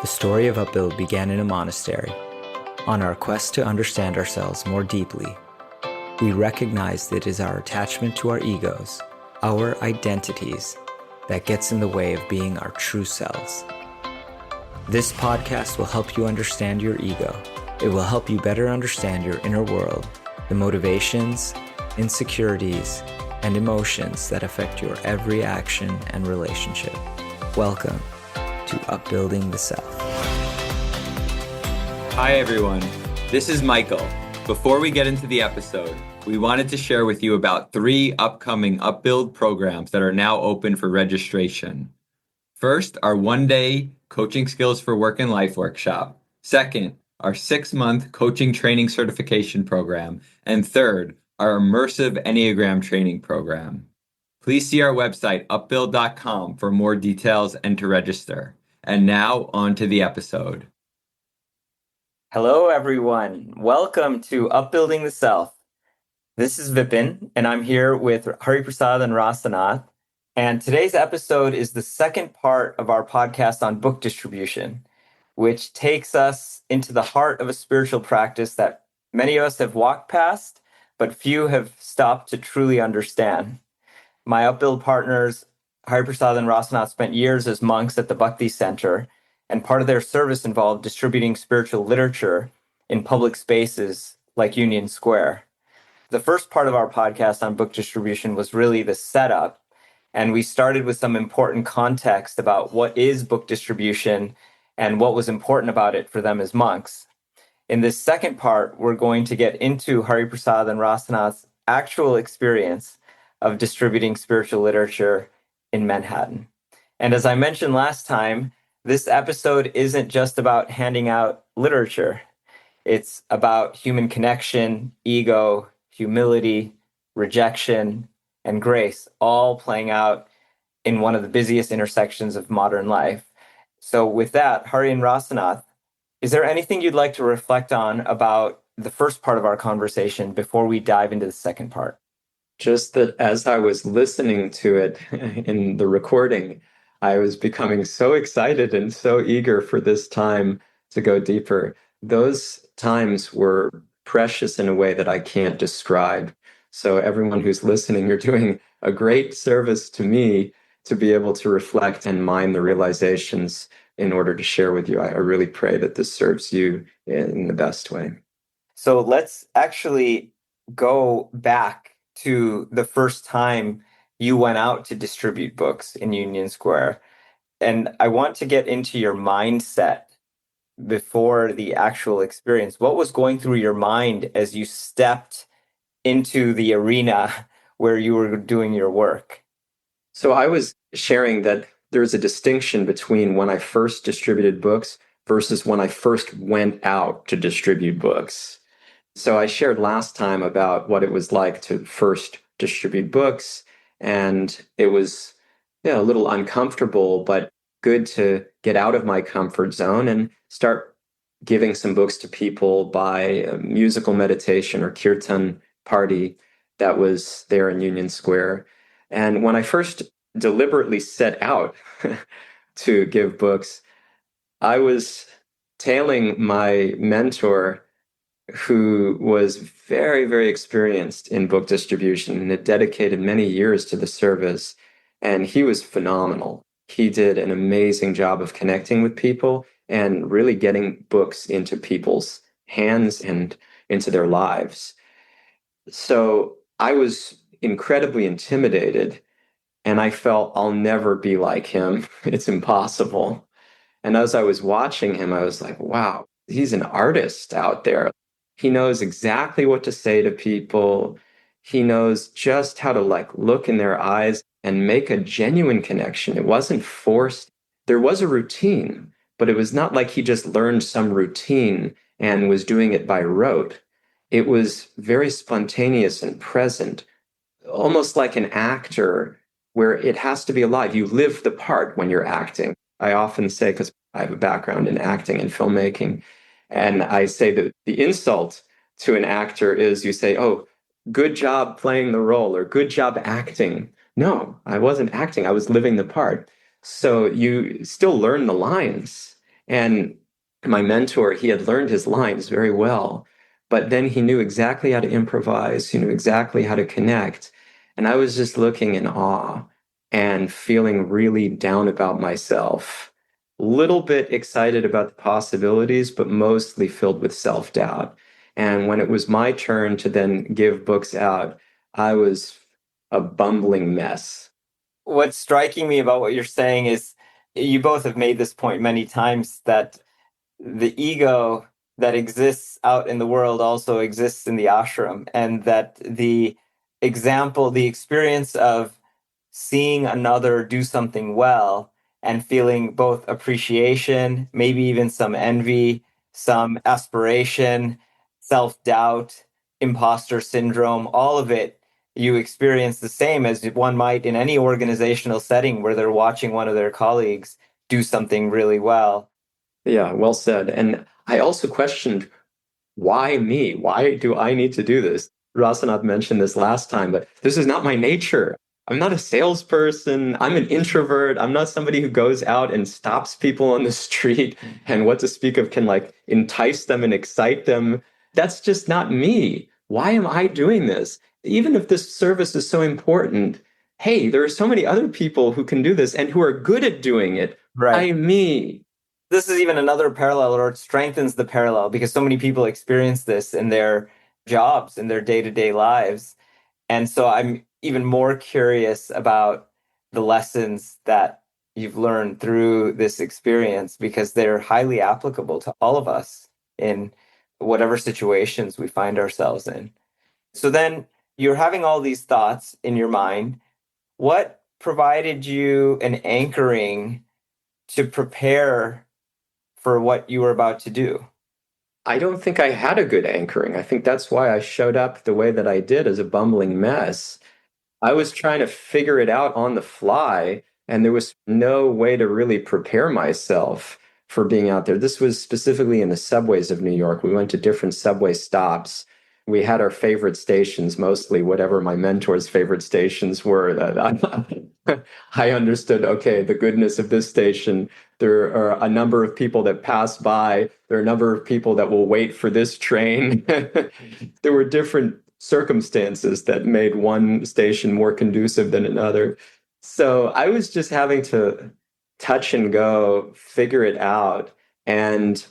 The story of Upbuild began in a monastery. On our quest to understand ourselves more deeply, we recognize that it is our attachment to our egos, our identities, that gets in the way of being our true selves. This podcast will help you understand your ego. It will help you better understand your inner world, the motivations, insecurities, and emotions that affect your every action and relationship. Welcome to Upbuilding the Self. Hi everyone, this is Michael. Before we get into the episode, we wanted to share with you about 3 upcoming Upbuild programs that are now open for registration. First, our 1-day Coaching Skills for Work and Life workshop. Second, our 6-month Coaching Training Certification program. And third, our immersive Enneagram training program. Please see our website, upbuild.com, for more details and to register. And now, on to the episode. Hello, everyone. Welcome to Upbuilding the Self. This is Vipin, and I'm here with Prasada and Rasanath. And today's episode is the second part of our podcast on book distribution, which takes us into the heart of a spiritual practice that many of us have walked past, but few have stopped to truly understand. My Upbuild partners, Prasada and Rasanath, spent years as monks at the Bhakti Center, and part of their service involved distributing spiritual literature in public spaces like Union Square. The first part of our podcast on book distribution was really the setup, and we started with some important context about what is book distribution and what was important about it for them as monks. In this second part, we're going to get into Prasada and Rasanath's actual experience of distributing spiritual literature in Manhattan. And as I mentioned last time, this episode isn't just about handing out literature. It's about human connection, ego, humility, rejection, and grace, all playing out in one of the busiest intersections of modern life. So with that, Hari and Rasanath, is there anything you'd like to reflect on about the first part of our conversation before we dive into the second part? Just that as I was listening to it in the recording, I was becoming so excited and so eager for this time to go deeper. Those times were precious in a way that I can't describe. So everyone who's listening, you're doing a great service to me to be able to reflect and mine the realizations in order to share with you. I really pray that this serves you in the best way. So let's actually go back to the first time you went out to distribute books in Union Square. And I want to get into your mindset before the actual experience. What was going through your mind as you stepped into the arena where you were doing your work? So I was sharing that there's a distinction between when I first distributed books versus when I first went out to distribute books. So I shared last time about what it was like to first distribute books, and it was a little uncomfortable, but good to get out of my comfort zone and start giving some books to people by a musical meditation or kirtan party that was there in Union Square. And when I first deliberately set out to give books, I was tailing my mentor, who was very, very experienced in book distribution and had dedicated many years to the service. And he was phenomenal. He did an amazing job of connecting with people and really getting books into people's hands and into their lives. So I was incredibly intimidated, and I felt I'll never be like him. It's impossible. And as I was watching him, I was like, wow, he's an artist out there. He knows exactly what to say to people. He knows just how to look in their eyes and make a genuine connection. It wasn't forced. There was a routine, but it was not like he just learned some routine and was doing it by rote. It was very spontaneous and present, almost like an actor where it has to be alive. You live the part when you're acting. I often say, because I have a background in acting and filmmaking, and I say that the insult to an actor is you say, oh, good job playing the role or good job acting. No, I wasn't acting. I was living the part. So you still learn the lines And my mentor, he had learned his lines very well, but then he knew exactly how to improvise, he knew exactly how to connect. And I was just looking in awe and feeling really down about myself, little bit excited about the possibilities, but mostly filled with self-doubt. And when it was my turn to then give books out, I was a bumbling mess. What's striking me about what you're saying is you both have made this point many times that the ego that exists out in the world also exists in the ashram, and that the example, the experience of seeing another do something well and feeling both appreciation, maybe even some envy, some aspiration, self-doubt, imposter syndrome, all of it you experience the same as one might in any organizational setting where they're watching one of their colleagues do something really well. Yeah, well said. And I also questioned, why me? Why do I need to do this? Rasanath mentioned this last time, but this is not my nature. I'm not a salesperson. I'm an introvert. I'm not somebody who goes out and stops people on the street and what to speak of can like entice them and excite them. That's just not me. Why am I doing this? Even if this service is so important, hey, there are so many other people who can do this and who are good at doing it. Right. Why me? This is even another parallel, or it strengthens the parallel, because so many people experience this in their jobs, in their day-to-day lives. And so I'm even more curious about the lessons that you've learned through this experience, because they're highly applicable to all of us in whatever situations we find ourselves in. So then you're having all these thoughts in your mind. What provided you an anchoring to prepare for what you were about to do? I don't think I had a good anchoring. I think that's why I showed up the way that I did as a bumbling mess. I was trying to figure it out on the fly, and there was no way to really prepare myself for being out there. This was specifically in the subways of New York. We went to different subway stops. We had our favorite stations, mostly whatever my mentor's favorite stations were. That I understood, okay, the goodness of this station. There are a number of people that pass by. There are a number of people that will wait for this train. There were different circumstances that made one station more conducive than another. So I was just having to touch and go, figure it out. And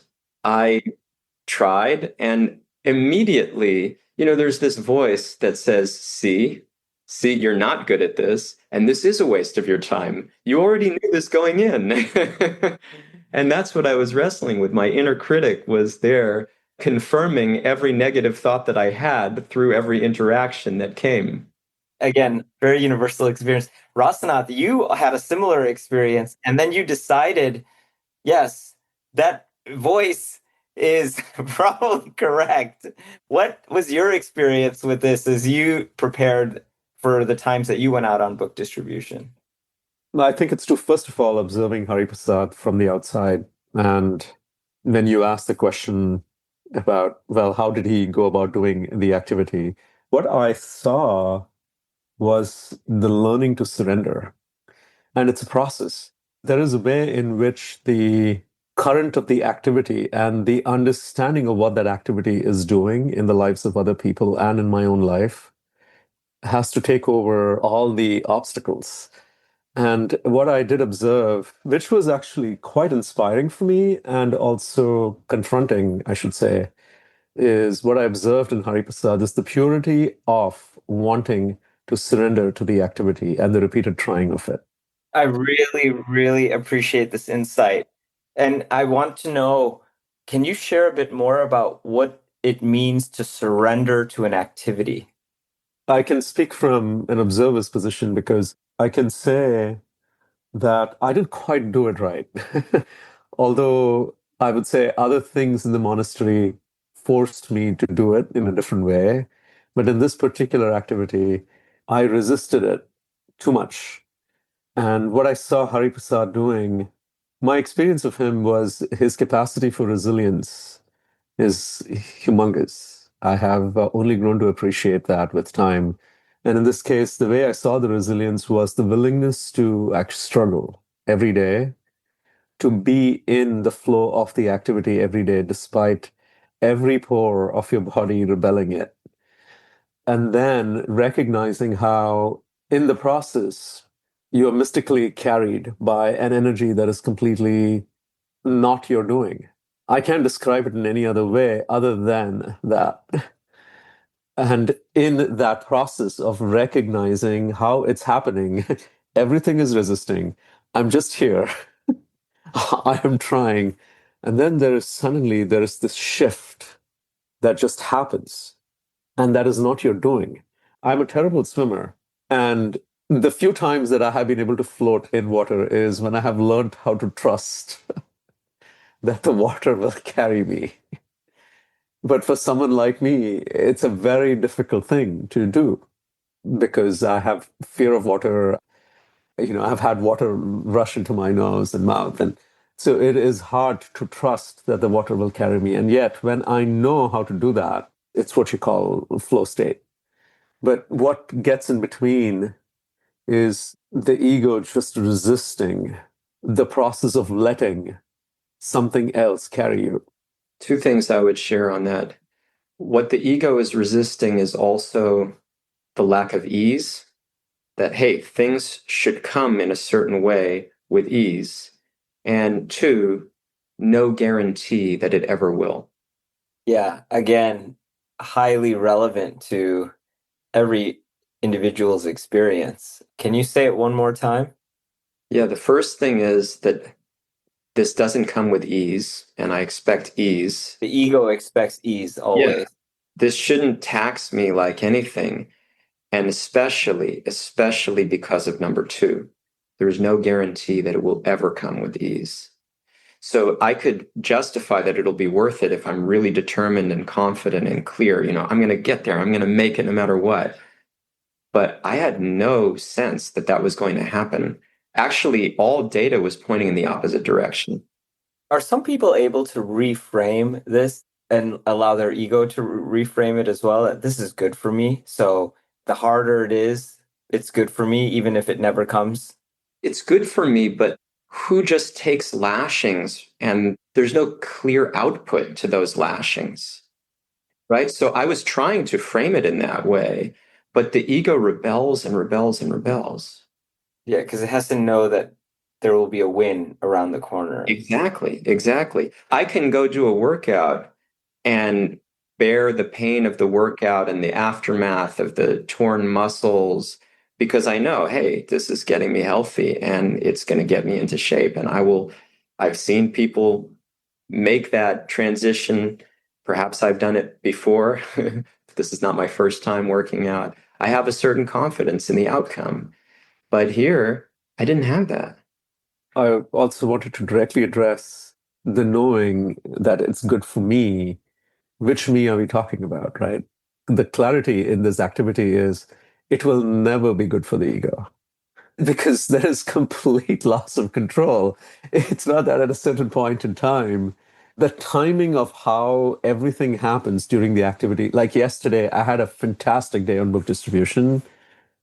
I tried, and immediately, there's this voice that says, see, you're not good at this, and this is a waste of your time. You already knew this going in. And that's what I was wrestling with. My inner critic was there confirming every negative thought that I had through every interaction that came. Again, very universal experience. Rasanath, you had a similar experience, and then you decided, yes, that voice is probably correct. What was your experience with this as you prepared for the times that you went out on book distribution? I think it's to, first of all, observing Hari Prasad from the outside. And when you ask the question about, well, how did he go about doing the activity? What I saw was the learning to surrender. And it's a process. There is a way in which the current of the activity and the understanding of what that activity is doing in the lives of other people and in my own life has to take over all the obstacles. And what I did observe, which was actually quite inspiring for me and also confronting, I should say, is what I observed in Hari Prasad is the purity of wanting to surrender to the activity and the repeated trying of it. I really, really appreciate this insight. And I want to know, can you share a bit more about what it means to surrender to an activity? I can speak from an observer's position because I can say that I didn't quite do it right. Although I would say other things in the monastery forced me to do it in a different way. But in this particular activity, I resisted it too much. And what I saw Hari Prasad doing, my experience of him was his capacity for resilience is humongous. I have only grown to appreciate that with time. And in this case, the way I saw the resilience was the willingness to actually struggle every day to be in the flow of the activity every day, despite every pore of your body rebelling it. And then recognizing how, in the process, you're mystically carried by an energy that is completely not your doing. I can't describe it in any other way other than that. And in that process of recognizing how it's happening, everything is resisting. I'm just here. I am trying. And then there is this shift that just happens. And that is not your doing. I'm a terrible swimmer. And the few times that I have been able to float in water is when I have learned how to trust that the water will carry me. But for someone like me, it's a very difficult thing to do because I have fear of water. I've had water rush into my nose and mouth. And so it is hard to trust that the water will carry me. And yet, when I know how to do that, it's what you call flow state. But what gets in between is the ego just resisting the process of letting something else carry you. Two things I would share on that. What the ego is resisting is also the lack of ease, that, hey, things should come in a certain way with ease. And two, no guarantee that it ever will. Yeah, again, highly relevant to every individual's experience. Can you say it one more time? Yeah, the first thing is that this doesn't come with ease, and I expect ease. The ego expects ease always. Yeah. This shouldn't tax me like anything, and especially because of number two. There is no guarantee that it will ever come with ease. So I could justify that it'll be worth it if I'm really determined and confident and clear. I'm going to get there. I'm going to make it no matter what. But I had no sense that that was going to happen. Actually, all data was pointing in the opposite direction. Are some people able to reframe this and allow their ego to reframe it as well? That this is good for me. So the harder it is, it's good for me, even if it never comes. It's good for me, but who just takes lashings and there's no clear output to those lashings, right? So I was trying to frame it in that way, but the ego rebels and rebels and rebels. Yeah, because it has to know that there will be a win around the corner. Exactly. I can go do a workout and bear the pain of the workout and the aftermath of the torn muscles because I know, hey, this is getting me healthy and it's going to get me into shape. And I've seen people make that transition. Perhaps I've done it before. This is not my first time working out. I have a certain confidence in the outcome. But here, I didn't have that. I also wanted to directly address the knowing that it's good for me. Which me are we talking about, right? The clarity in this activity is it will never be good for the ego because there is complete loss of control. It's not that at a certain point in time, the timing of how everything happens during the activity, like yesterday, I had a fantastic day on book distribution.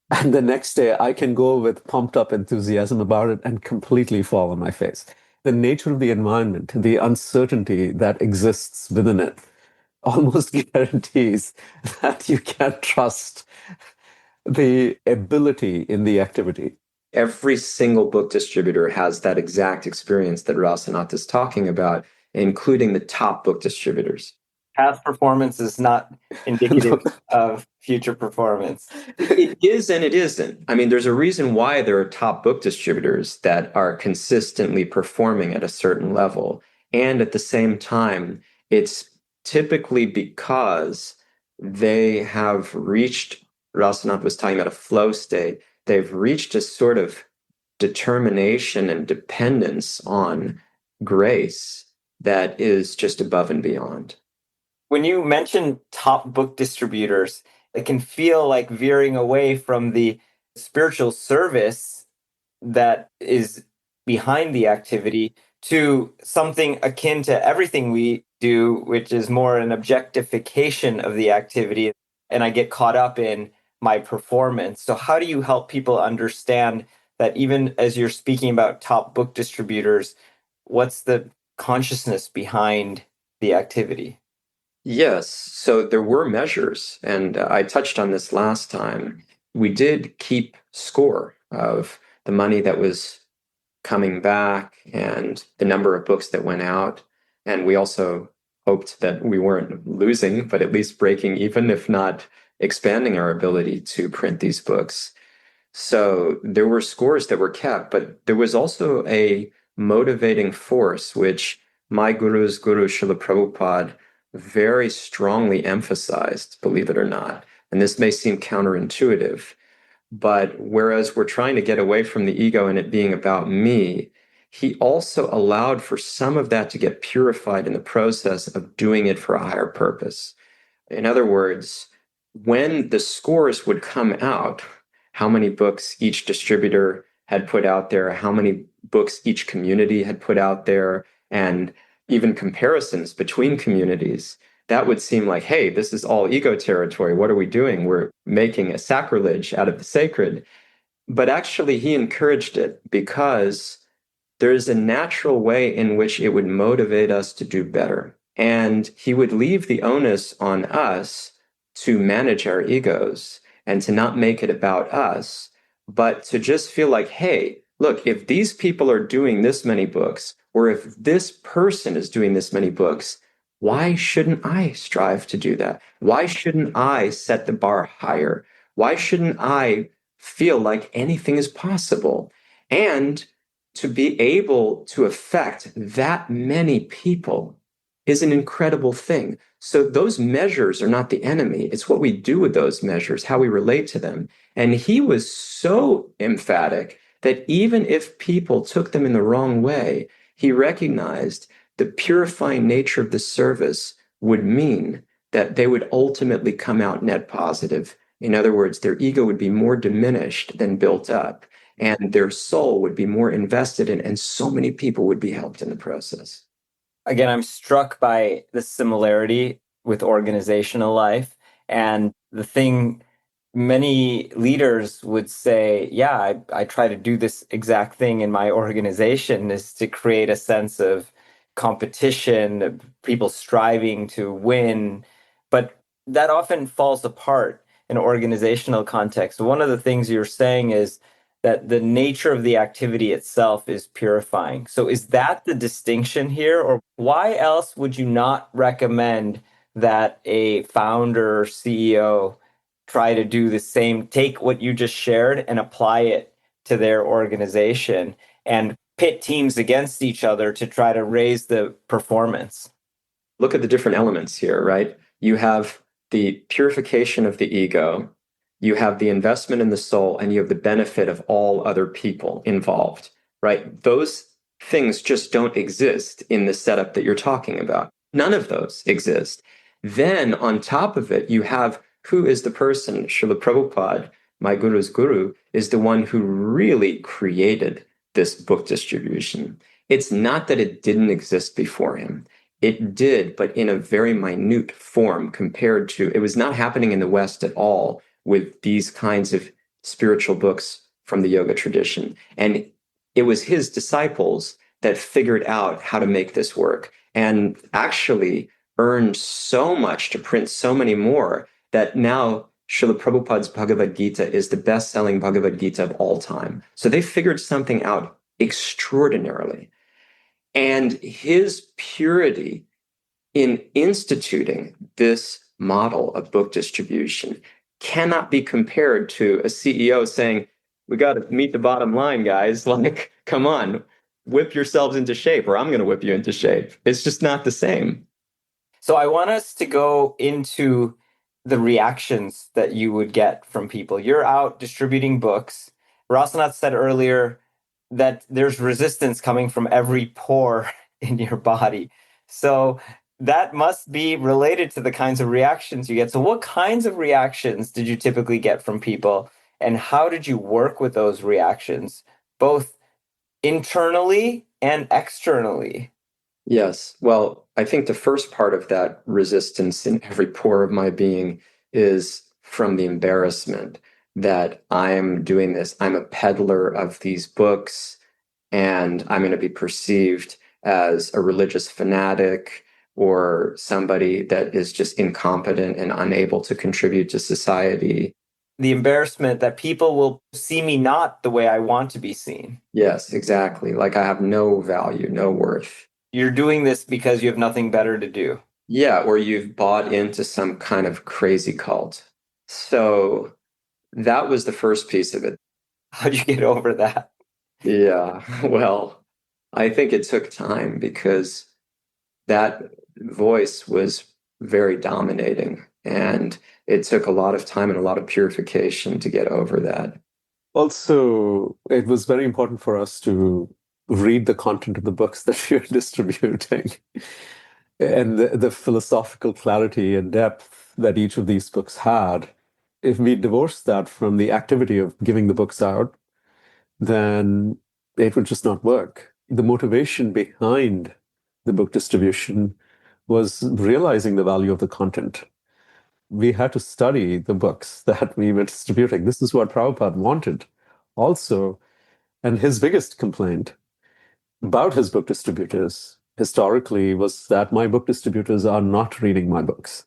And the next day, I can go with pumped up enthusiasm about it and completely fall on my face. The nature of the environment, the uncertainty that exists within it, almost guarantees that you can't trust the ability in the activity. Every single book distributor has that exact experience that Rasanath is talking about, including the top book distributors. Past performance is not indicative of future performance. It is and it isn't. I mean, there's a reason why there are top book distributors that are consistently performing at a certain level. And at the same time, it's typically because they have reached, Rasanath was talking about a flow state, they've reached a sort of determination and dependence on grace that is just above and beyond. When you mention top book distributors, it can feel like veering away from the spiritual service that is behind the activity to something akin to everything we do, which is more an objectification of the activity. And I get caught up in my performance. So, how do you help people understand that even as you're speaking about top book distributors, What's the consciousness behind the activity? Yes, so there were measures, and I touched on this last time. We did keep score of the money that was coming back and the number of books that went out. And we also hoped that we weren't losing, but at least breaking even, if not expanding our ability to print these books. So there were scores that were kept, but there was also a motivating force, which my guru's guru, Srila Prabhupada, very strongly emphasized, believe it or not. And this may seem counterintuitive, but whereas we're trying to get away from the ego and it being about me, he also allowed for some of that to get purified in the process of doing it for a higher purpose. In other words, when the scores would come out, how many books each distributor had put out there, how many books each community had put out there, and even comparisons between communities, that would seem like, hey, this is all ego territory. What are we doing? We're making a sacrilege out of the sacred. But actually, he encouraged it because there is a natural way in which it would motivate us to do better. And he would leave the onus on us to manage our egos and to not make it about us, but to just feel like, hey, look, if these people are doing this many books, or if this person is doing this many books, why shouldn't I strive to do that? Why shouldn't I set the bar higher? Why shouldn't I feel like anything is possible? And to be able to affect that many people is an incredible thing. So those measures are not the enemy. It's what we do with those measures, how we relate to them. And he was so emphatic that even if people took them in the wrong way, he recognized the purifying nature of the service would mean that they would ultimately come out net positive. In other words, their ego would be more diminished than built up, and their soul would be more invested in, and so many people would be helped in the process. Again, I'm struck by the similarity with organizational life. And the thing many leaders would say, yeah, I try to do this exact thing in my organization, is to create a sense of competition, people striving to win. But that often falls apart in organizational context. One of the things you're saying is that the nature of the activity itself is purifying. So is that the distinction here? Or why else would you not recommend that a founder or CEO try to do the same, take what you just shared and apply it to their organization and pit teams against each other to try to raise the performance? Look at the different elements here, right? You have the purification of the ego, you have the investment in the soul, and you have the benefit of all other people involved, right? Those things just don't exist in the setup that you're talking about. None of those exist. Then on top of it, you have who is the person, Srila Prabhupada, my guru's guru, is the one who really created this book distribution. It's not that it didn't exist before him. It did, but in a very minute form compared to, it was not happening in the West at all with these kinds of spiritual books from the yoga tradition. And it was his disciples that figured out how to make this work and actually earned so much to print so many more that now Srila Prabhupada's Bhagavad Gita is the best-selling Bhagavad Gita of all time. So they figured something out extraordinarily. And his purity in instituting this model of book distribution cannot be compared to a CEO saying, we got to meet the bottom line, guys. Like, come on, whip yourselves into shape, or I'm going to whip you into shape. It's just not the same. So I want us to go into the reactions that you would get from people. You're out distributing books. Rasanath said earlier that there's resistance coming from every pore in your body. So that must be related to the kinds of reactions you get. So what kinds of reactions did you typically get from people? And how did you work with those reactions, both internally and externally? Yes. Well, I think the first part of that resistance in every pore of my being is from the embarrassment that I'm doing this. I'm a peddler of these books, and I'm going to be perceived as a religious fanatic or somebody that is just incompetent and unable to contribute to society. The embarrassment that people will see me not the way I want to be seen. Yes, exactly. Like I have no value, no worth. You're doing this because you have nothing better to do. Yeah, or you've bought into some kind of crazy cult. So that was the first piece of it. How'd you get over that? Yeah, well, I think it took time because that voice was very dominating, and it took a lot of time and a lot of purification to get over that. Also, it was very important for us to read the content of the books that we are distributing and the philosophical clarity and depth that each of these books had. If we divorce that from the activity of giving the books out, then it would just not work. The motivation behind the book distribution was realizing the value of the content. We had to study the books that we were distributing. This is what Prabhupada wanted also. And his biggest complaint about his book distributors historically was that my book distributors are not reading my books.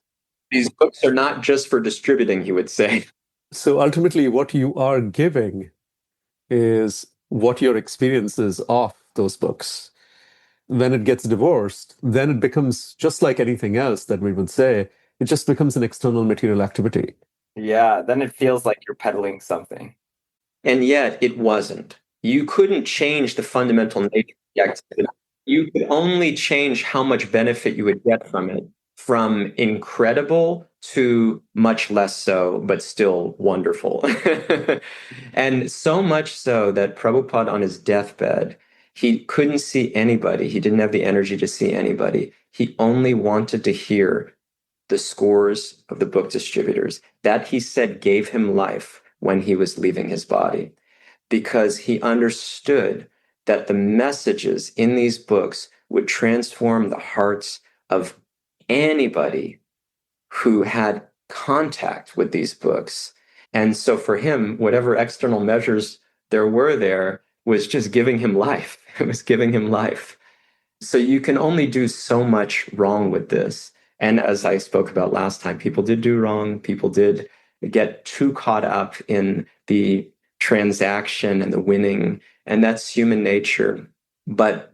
These books are not just for distributing, he would say. So ultimately, what you are giving is what your experience is of those books. When it gets divorced, then it becomes just like anything else that we would say, it just becomes an external material activity. Yeah, then it feels like you're peddling something. And yet it wasn't. You couldn't change the fundamental nature of the activity. You could only change how much benefit you would get from it, from incredible to much less so, but still wonderful. And so much so that Prabhupada on his deathbed, he couldn't see anybody. He didn't have the energy to see anybody. He only wanted to hear the scores of the book distributors. That, he said, gave him life when he was leaving his body, because he understood that the messages in these books would transform the hearts of anybody who had contact with these books. And so for him, whatever external measures there were there was just giving him life. It was giving him life. So you can only do so much wrong with this. And as I spoke about last time, people did do wrong. People did get too caught up in the transaction and the winning, and that's human nature. But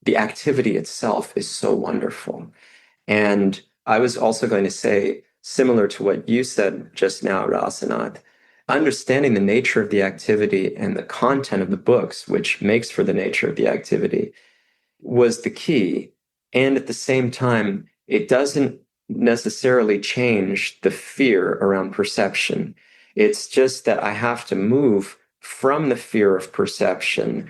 the activity itself is so wonderful. And I was also going to say, similar to what you said just now, Rasanath, understanding the nature of the activity and the content of the books, which makes for the nature of the activity, was the key. And at the same time, it doesn't necessarily change the fear around perception. It's just that I have to move from the fear of perception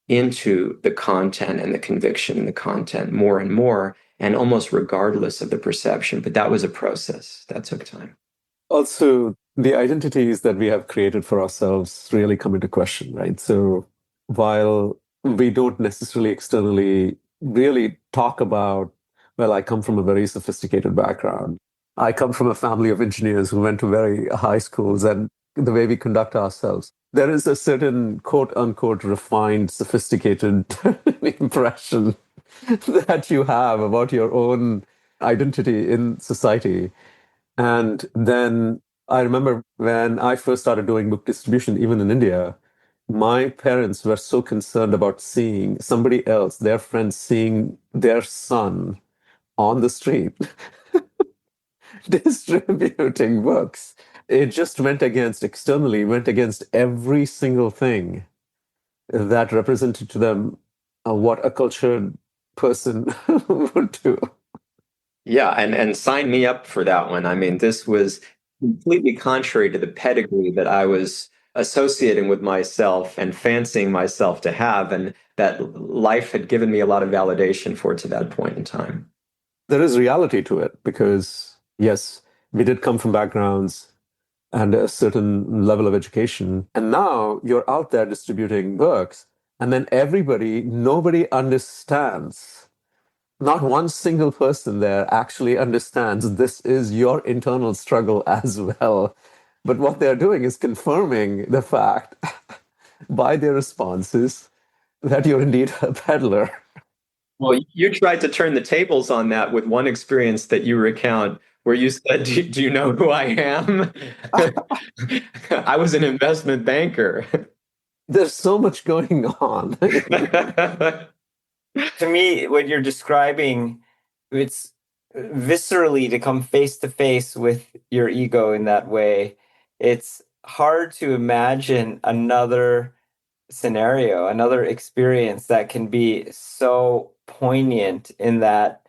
into the content and the conviction in the content more and more, and almost regardless of the perception. But that was a process that took time. Also, the identities that we have created for ourselves really come into question, right? So while we don't necessarily externally really talk about, well, I come from a very sophisticated background. I come from a family of engineers who went to very high schools, and the way we conduct ourselves, there is a certain quote unquote refined, sophisticated impression that you have about your own identity in society. And then I remember when I first started doing book distribution, even in India, my parents were so concerned about seeing somebody else, their friends, seeing their son on the street distributing books. It just went against, externally, went against every single thing that represented to them what a cultured person would do. Yeah, and sign me up for that one. I mean, this was completely contrary to the pedigree that I was associating with myself and fancying myself to have, and that life had given me a lot of validation for to that point in time. There is reality to it because, yes, we did come from backgrounds and a certain level of education. And now you're out there distributing books, and then nobody understands. Not one single person there actually understands this is your internal struggle as well. But what they're doing is confirming the fact by their responses that you're indeed a peddler. Well, you tried to turn the tables on that with one experience that you recount where you said, do you know who I am? I was an investment banker. There's so much going on. To me, what you're describing, it's viscerally to come face to face with your ego in that way. It's hard to imagine another scenario, another experience that can be so poignant in that.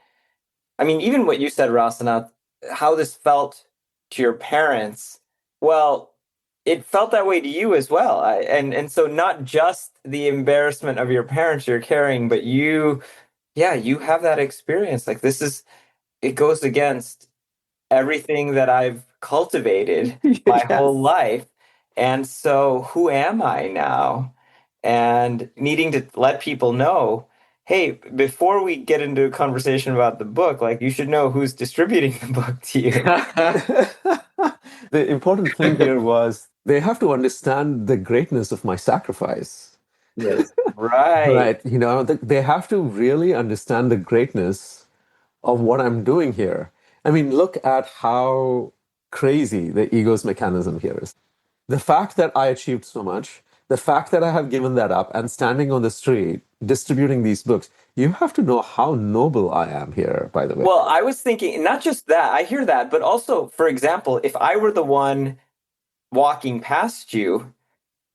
I mean, even what you said, Rasanath, how this felt to your parents, well, it felt that way to you as well. And so not just the embarrassment of your parents you're carrying, but you, yeah, you have that experience. Like this is, it goes against everything that I've cultivated my whole Yes. life. And so who am I now? And needing to let people know, hey, before we get into a conversation about the book, like you should know who's distributing the book to you. The important thing here was they have to understand the greatness of my sacrifice. Yes. Right. Right. They have to really understand the greatness of what I'm doing here. I mean, look at how crazy the ego's mechanism here is. The fact that I achieved so much, the fact that I have given that up and standing on the street distributing these books, you have to know how noble I am here, by the way. Well, I was thinking not just that, I hear that, but also, for example, if I were the one walking past you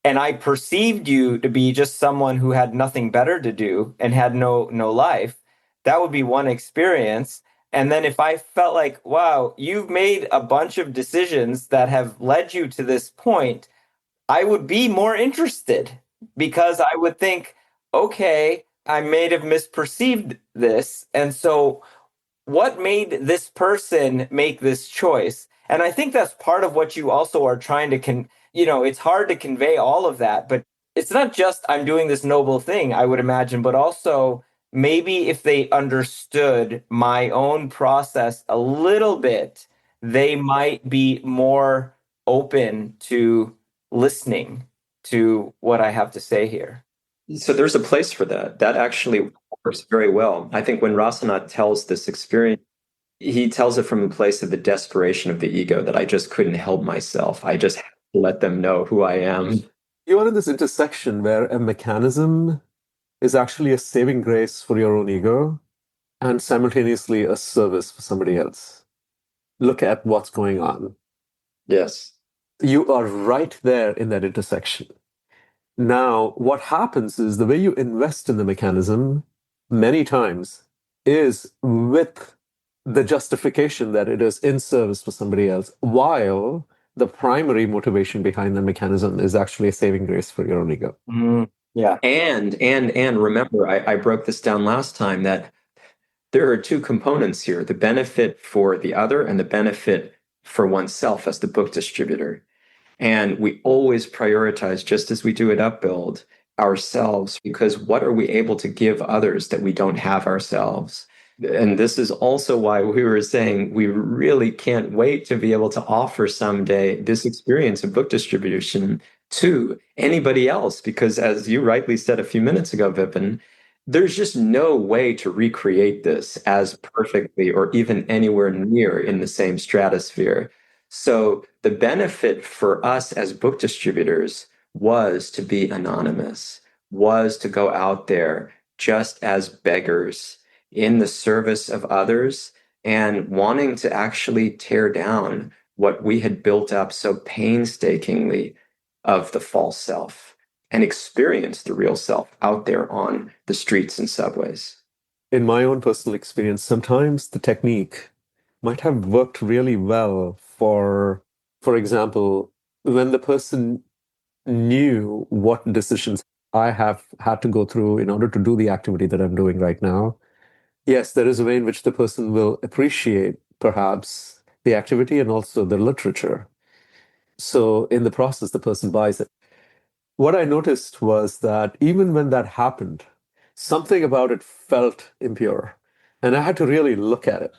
and I perceived you to be just someone who had nothing better to do and had no life, that would be one experience. And then if I felt like, wow, you've made a bunch of decisions that have led you to this point, I would be more interested because I would think, okay, I may have misperceived this. And so what made this person make this choice? And I think that's part of what you also are trying to it's hard to convey all of that, but it's not just I'm doing this noble thing, I would imagine, but also maybe if they understood my own process a little bit, they might be more open to listening to what I have to say here. So there's a place for that. That actually works very well. I think when Rasanath tells this experience, he tells it from a place of the desperation of the ego that I just couldn't help myself. I just had to let them know who I am. You are in this intersection where a mechanism is actually a saving grace for your own ego and simultaneously a service for somebody else. Look at what's going on. Yes. You are right there in that intersection. Now, what happens is the way you invest in the mechanism many times is with the justification that it is in service for somebody else, while the primary motivation behind the mechanism is actually a saving grace for your own ego. Yeah. And remember, I broke this down last time that there are two components here, the benefit for the other and the benefit for oneself as the book distributor. And we always prioritize, just as we do at Upbuild, ourselves, because what are we able to give others that we don't have ourselves? And this is also why we were saying we really can't wait to be able to offer someday this experience of book distribution to anybody else, because as you rightly said a few minutes ago, Vipin, there's just no way to recreate this as perfectly or even anywhere near in the same stratosphere. So the benefit for us as book distributors was to be anonymous, was to go out there just as beggars in the service of others and wanting to actually tear down what we had built up so painstakingly of the false self and experience the real self out there on the streets and subways. In my own personal experience, sometimes the technique might have worked really well for example, when the person knew what decisions I have had to go through in order to do the activity that I'm doing right now. Yes, there is a way in which the person will appreciate perhaps the activity and also the literature. So in the process, the person buys it. What I noticed was that even when that happened, something about it felt impure. And I had to really look at it.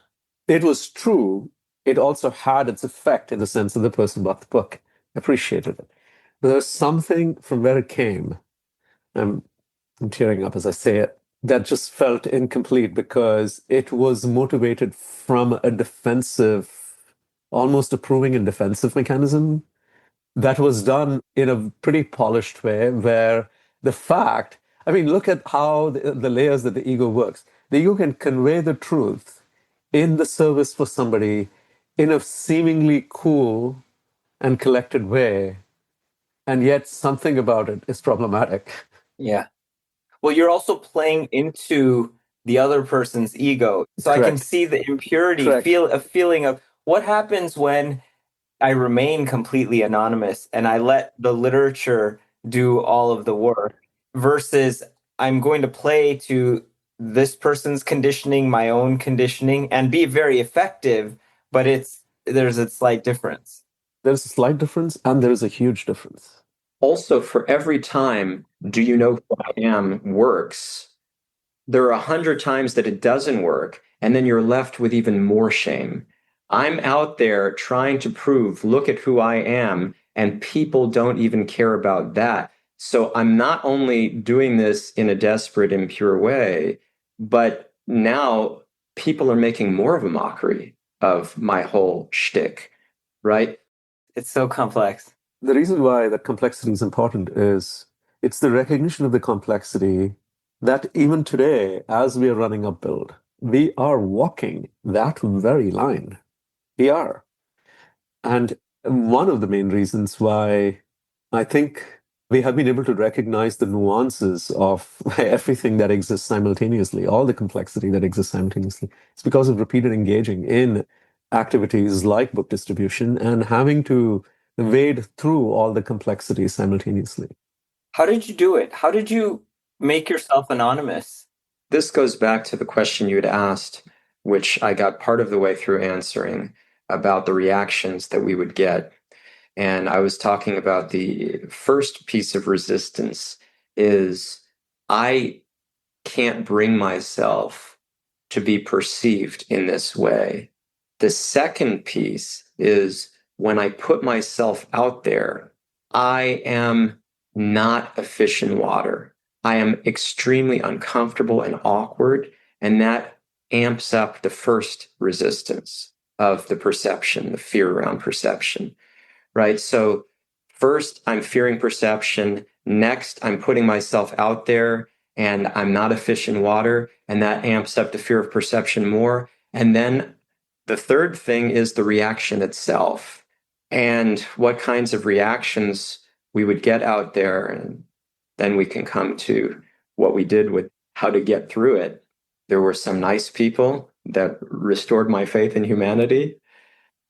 It was true. It also had its effect in the sense that the person bought the book, appreciated it. But there was something from where it came. I'm tearing up as I say it. that just felt incomplete because it was motivated from a defensive, almost approving and defensive mechanism that was done in a pretty polished way where the fact, I mean, look at how the layers that the ego works. The ego can convey the truth in the service for somebody in a seemingly cool and collected way, and yet something about it is problematic. Yeah. Well, you're also playing into the other person's ego. So I can Correct. see the impurity, Correct. feel a feeling of what happens when I remain completely anonymous and I let the literature do all of the work versus I'm going to play to this person's conditioning, my own conditioning, and be very effective, but there's a slight difference. There's a slight difference, and there is a huge difference. Also, for every time "do you know who I am" works, there are 100 times that it doesn't work, and then you're left with even more shame. I'm out there trying to prove, look at who I am, and people don't even care about that. So I'm not only doing this in a desperate, impure way, but now people are making more of a mockery of my whole shtick, right? It's so complex. The reason why that complexity is important is it's the recognition of the complexity that even today, as we are running Upbuild, we are walking that very line. We are. And one of the main reasons why I think we have been able to recognize the nuances of everything that exists simultaneously, all the complexity that exists simultaneously, it's because of repeated engaging in activities like book distribution and having to wade through all the complexities simultaneously. How did you do it? How did you make yourself anonymous? This goes back to the question you had asked, which I got part of the way through answering, about the reactions that we would get. And I was talking about the first piece of resistance is I can't bring myself to be perceived in this way. The second piece is when I put myself out there, I am not a fish in water. I am extremely uncomfortable and awkward, and that amps up the first resistance of the perception, the fear around perception, right? So first, I'm fearing perception. Next, I'm putting myself out there and I'm not a fish in water, and that amps up the fear of perception more. And then the third thing is the reaction itself and what kinds of reactions we would get out there. And then we can come to what we did with how to get through it. There were some nice people that restored my faith in humanity.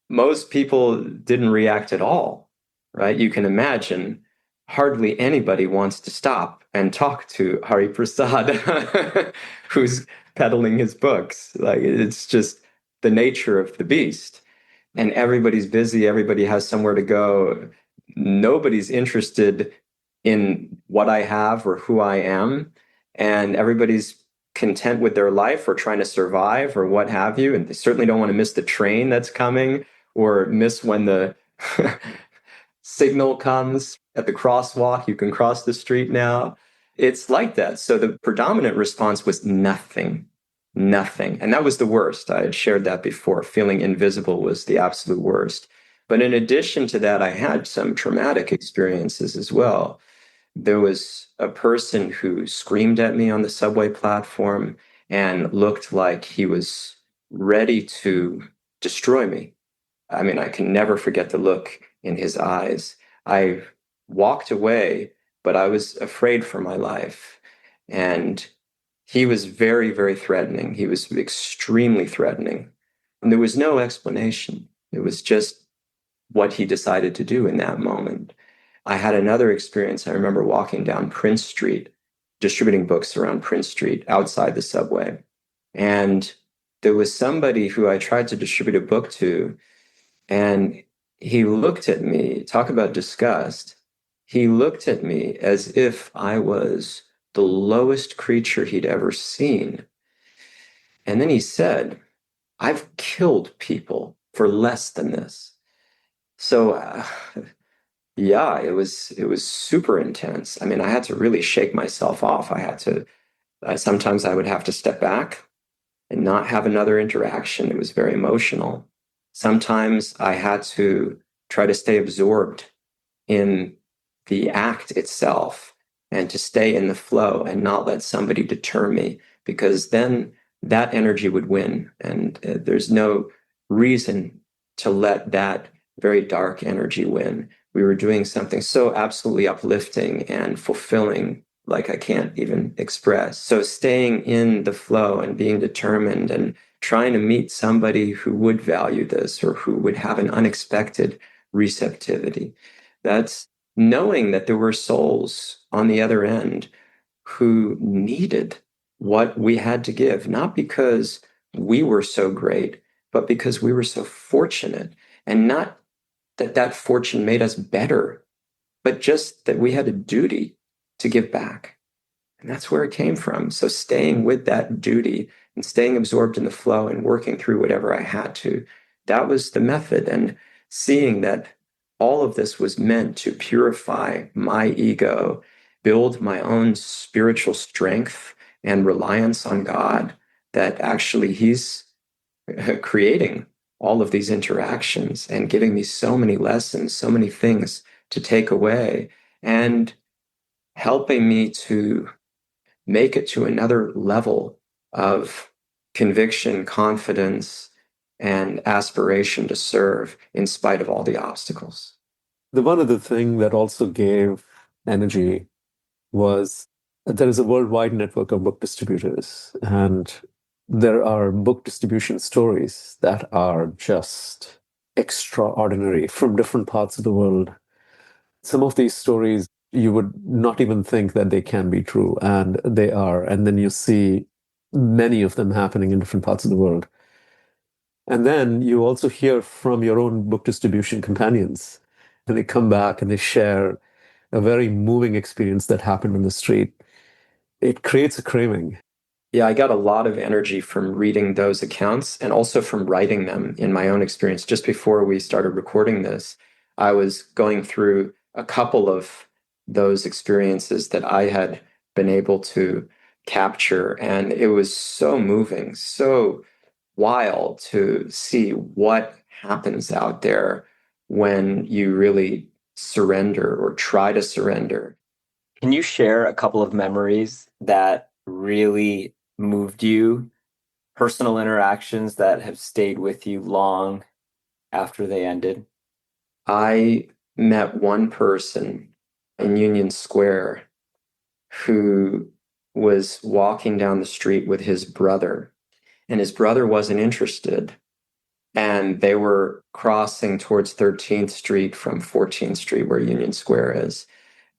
Most people didn't react at all, right? You can imagine hardly anybody wants to stop and talk to Hari Prasad, who's peddling his books. Like, it's just the nature of the beast. And everybody's busy, everybody has somewhere to go. Nobody's interested in what I have or who I am. And everybody's content with their life or trying to survive or what have you. And they certainly don't want to miss the train that's coming or miss when the signal comes at the crosswalk. You can cross the street now. It's like that. So the predominant response was nothing, nothing. And that was the worst. I had shared that before. Feeling invisible was the absolute worst. But in addition to that, I had some traumatic experiences as well. There was a person who screamed at me on the subway platform and looked like he was ready to destroy me. I mean, I can never forget the look in his eyes. I walked away, but I was afraid for my life. And he was very, very threatening. He was extremely threatening. And there was no explanation. It was just what he decided to do in that moment. I had another experience. I remember walking down Prince Street, distributing books around Prince Street outside the subway. And there was somebody who I tried to distribute a book to, and he looked at me, talk about disgust. He looked at me as if I was the lowest creature he'd ever seen. And then he said, "I've killed people for less than this." So, yeah, it was super intense. I mean, I had to really shake myself off. I had to Sometimes I would have to step back and not have another interaction. It was very emotional. Sometimes I had to try to stay absorbed in the act itself and to stay in the flow and not let somebody deter me, because then that energy would win. And there's no reason to let that very dark energy win. We were doing something so absolutely uplifting and fulfilling, like I can't even express. So staying in the flow and being determined and trying to meet somebody who would value this or who would have an unexpected receptivity. That's knowing that there were souls on the other end who needed what we had to give, not because we were so great, but because we were so fortunate. And not that that fortune made us better, but just that we had a duty to give back. And that's where it came from. So staying with that duty and staying absorbed in the flow and working through whatever I had to, that was the method. And seeing that all of this was meant to purify my ego, build my own spiritual strength and reliance on God, that actually He's creating all of these interactions and giving me so many lessons, so many things to take away, and helping me to make it to another level of conviction, confidence, and aspiration to serve in spite of all the obstacles. The one other thing that also gave energy was that there is a worldwide network of book distributors, and there are book distribution stories that are just extraordinary from different parts of the world. Some of these stories you would not even think that they can be true, and they are. And then you see many of them happening in different parts of the world. And then you also hear from your own book distribution companions, and they come back and they share a very moving experience that happened in the street. It creates a craving. Yeah, I got a lot of energy from reading those accounts and also from writing them in my own experience. Just before we started recording this, I was going through a couple of those experiences that I had been able to capture, and it was so moving, so wild to see what happens out there when you really surrender or try to surrender. Can you share a couple of memories that really moved you, personal interactions that have stayed with you long after they ended? I met one person in Union Square who was walking down the street with his brother, and his brother wasn't interested. And they were crossing towards 13th Street from 14th Street, where Union Square is.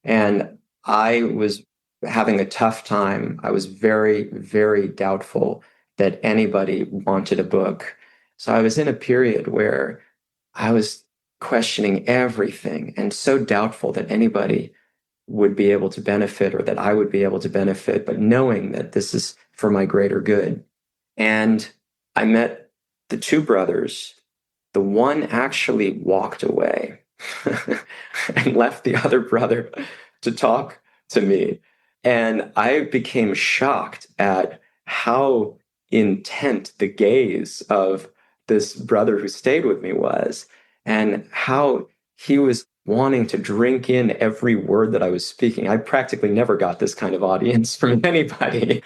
And I was having a tough time. I was very, very doubtful that anybody wanted a book. So I was in a period where I was questioning everything and so doubtful that anybody would be able to benefit or that I would be able to benefit, but knowing that this is for my greater good. And I met the two brothers. The one actually walked away and left the other brother to talk to me. And I became shocked at how intent the gaze of this brother who stayed with me was, and how he was wanting to drink in every word that I was speaking. I practically never got this kind of audience from anybody.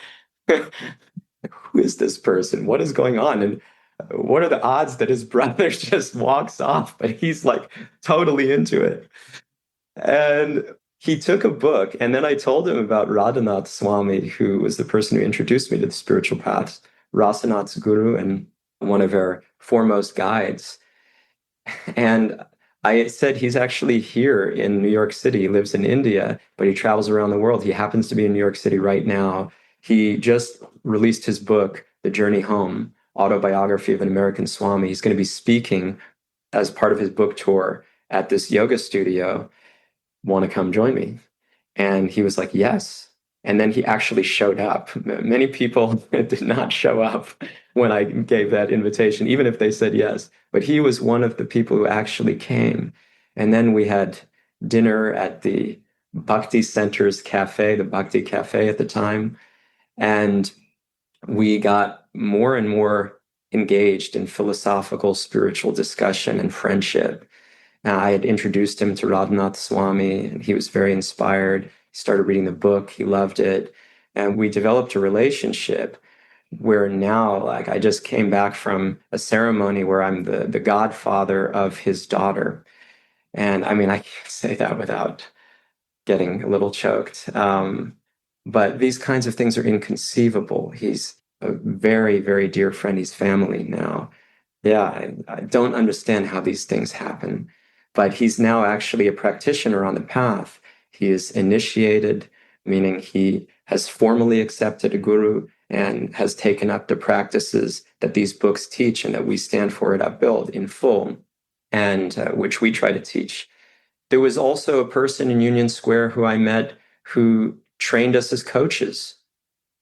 Who is this person? What is going on? And what are the odds that his brother just walks off, but he's like totally into it? And he took a book, and then I told him about Radhanath Swami, who was the person who introduced me to the spiritual paths, Rasanath's guru and one of our foremost guides. And I said he's actually here in New York City. He lives in India, but he travels around the world. He happens to be in New York City right now. He just released his book, The Journey Home, Autobiography of an American Swami. He's going to be speaking as part of his book tour at this yoga studio. Want to come join me? And he was like, yes. And then he actually showed up. Many people did not show up when I gave that invitation, even if they said yes. But he was one of the people who actually came. And then we had dinner at the Bhakti Center's cafe, the Bhakti Cafe at the time. And we got more and more engaged in philosophical, spiritual discussion and friendship. I had introduced him to Radhanath Swami, and he was very inspired. He started reading the book, he loved it. And we developed a relationship where now, like, I just came back from a ceremony where I'm the godfather of his daughter. And I mean, I can't say that without getting a little choked. But these kinds of things are inconceivable. He's a very, very dear friend. He's family now. Yeah, I don't understand how these things happen. But he's now actually a practitioner on the path. He is initiated, meaning he has formally accepted a guru and has taken up the practices that these books teach and that we stand for at Upbuild in full, and which we try to teach. There was also a person in Union Square who I met who trained us as coaches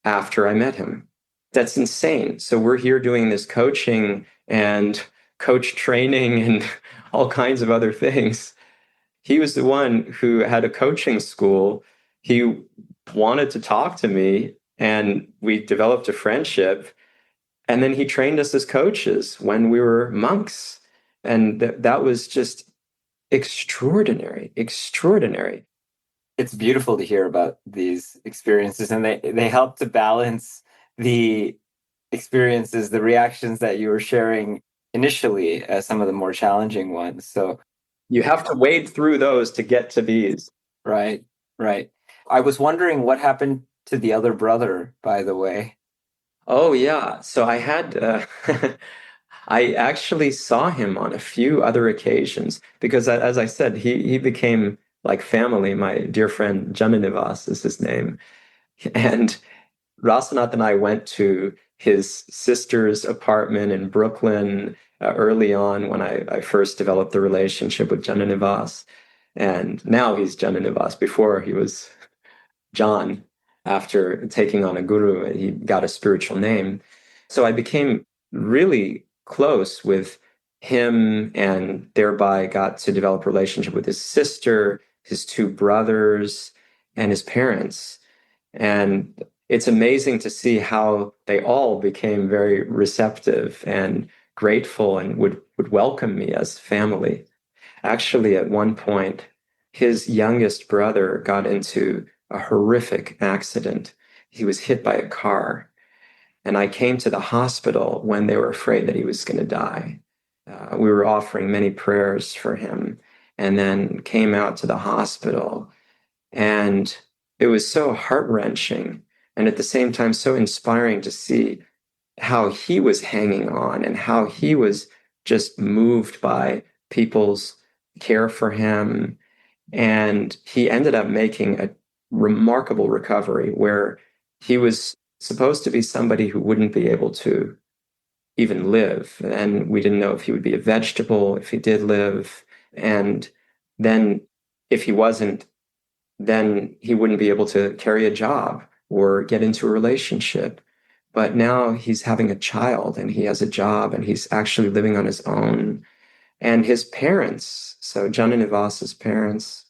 after I met him. That's insane. So we're here doing this coaching and coach training and all kinds of other things. He was the one who had a coaching school. He wanted to talk to me, and we developed a friendship. And then he trained us as coaches when we were monks. And that was just extraordinary, extraordinary. It's beautiful to hear about these experiences, and they help to balance the experiences, the reactions that you were sharing initially as some of the more challenging ones. So You have to wade through those to get to these. right, right. I was wondering what happened to the other brother, by the way. Oh, yeah. So I had, I actually saw him on a few other occasions because, as I said, he became like family. My dear friend Jananivas is his name. And Rasanath and I went to his sister's apartment in Brooklyn early on when I first developed the relationship with Jananivas. And now he's Jananivas. Before he was John. After taking on a guru, he got a spiritual name. So I became really close with him and thereby got to develop a relationship with his sister, his two brothers, and his parents. And it's amazing to see how they all became very receptive and grateful and would welcome me as family. Actually, at one point, his youngest brother got into a horrific accident. He was hit by a car. And I came to the hospital when they were afraid that he was going to die. We were offering many prayers for him and then came out to the hospital. And it was so heart-wrenching and at the same time so inspiring to see how he was hanging on and how he was just moved by people's care for him. And he ended up making a remarkable recovery where he was supposed to be somebody who wouldn't be able to even live. And we didn't know if he would be a vegetable, if he did live. And then if he wasn't, then he wouldn't be able to carry a job or get into a relationship. But now he's having a child and he has a job and he's actually living on his own. And his parents, so Jananivas's parents,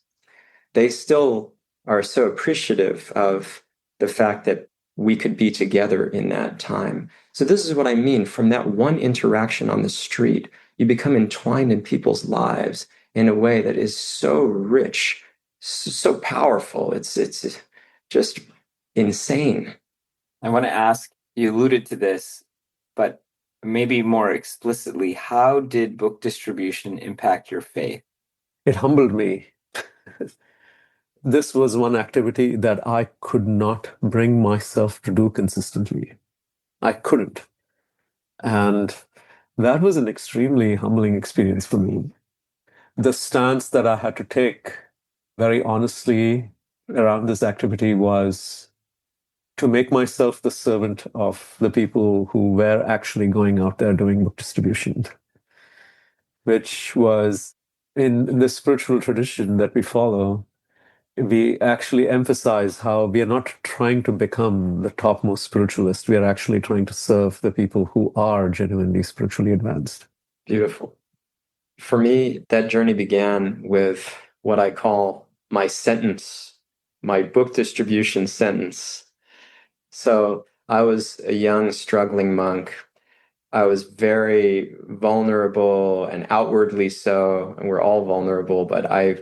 they still are so appreciative of the fact that we could be together in that time. So this is what I mean. From that one interaction on the street, you become entwined in people's lives in a way that is so rich, so powerful. It's just insane. I want to ask, you alluded to this, but maybe more explicitly, how did book distribution impact your faith? It humbled me. This was one activity that I could not bring myself to do consistently. I couldn't. And that was an extremely humbling experience for me. The stance that I had to take, very honestly, around this activity was to make myself the servant of the people who were actually going out there doing book distribution, which was in the spiritual tradition that we follow. We actually emphasize how we are not trying to become the topmost spiritualist. We are actually trying to serve the people who are genuinely spiritually advanced. Beautiful. For me, that journey began with what I call my sentence, my book distribution sentence. So I was a young, struggling monk. I was very vulnerable and outwardly so, and we're all vulnerable, but I